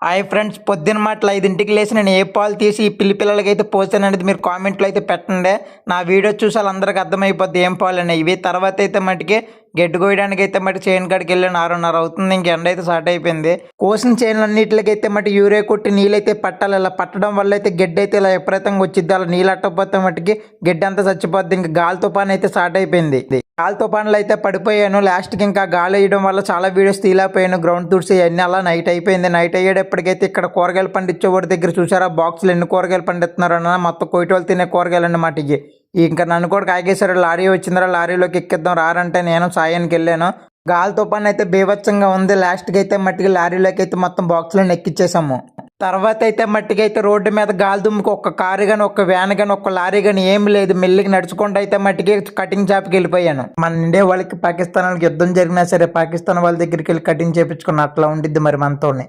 Hi friends, పొద్దున మాటలు 5ంటికి లేచి నేను ఏ పాలు తీసి ఈ పిల్లలకైతే పోసాను అనేది మీరు కామెంట్లో అయితే పెట్టండి. నా వీడియో చూసి వాళ్ళందరికీ అర్థమైపోద్ది ఏం పాలు అనేవి. ఇవి తర్వాత అయితే మటుకి గడ్డి కోయడానికి అయితే మట్టి చేను కాడికి వెళ్ళాను. 6:30 అవుతుంది. ఇంక ఎండ అయితే స్టార్ట్ అయిపోయింది. కోసిన చేనులు అన్నింటికైతే మట్టి యూరియా కొట్టి నీళ్ళైతే పట్టాలి. ఇలా పట్టడం వల్ల అయితే గడ్డి అయితే ఇలా విపరీతంగా వచ్చింది. అలా నీళ్ళు అట్టకపోతే మట్టికి గడ్డి అంతా చచ్చిపోద్ది. ఇంకా గాలితో పని అయితే స్టార్ట్ అయిపోయింది. గాలితో పనులు అయితే పడిపోయాను. లాస్ట్కి ఇంకా గాలి వేయడం వల్ల చాలా వీడియోస్ తీలేకపోయాను. గ్రౌండ్ తుడిసి అన్నీ అలా నైట్ అయిపోయింది. నైట్ అయ్యేటప్పటికైతే ఇక్కడ కూరగాయలు పండించేవాడి దగ్గర చూసారా బాక్సులు ఎన్ని కూరగాయలు పండిస్తున్నారు అన్న, మొత్తం కొయ్యటోళ్ళు తినే కూరగాయలు అన్నమాట. ఇంకా నన్ను కూడా కాగేశారు. లారీ వచ్చిందిరా, లారీలోకి ఎక్కిద్దాం రారంటే నేను సాయానికి వెళ్ళాను. గాలితో పని అయితే బీభత్సంగా ఉంది. లాస్ట్కి అయితే మట్టికి లారీలోకి అయితే మొత్తం బాక్సులను ఎక్కిచ్చేసాము. తర్వాత అయితే మట్టికైతే రోడ్డు మీద గాలి దుమ్ముకి ఒక్క కారు కానీ ఒక్క వ్యాన్ కానీ ఒక్క లారీ కానీ ఏం లేదు. మెల్లికి నడుచుకుంటూ అయితే మట్టికి కటింగ్ షాప్కి వెళ్ళిపోయాను. మన ఇండియా వాళ్ళకి పాకిస్తాన్ వాళ్ళకి యుద్ధం జరిగినా సరే పాకిస్తాన్ వాళ్ళ దగ్గరికి వెళ్ళి కటింగ్ చేయించుకున్న అట్లా ఉండిద్ది మరి మనతోనే.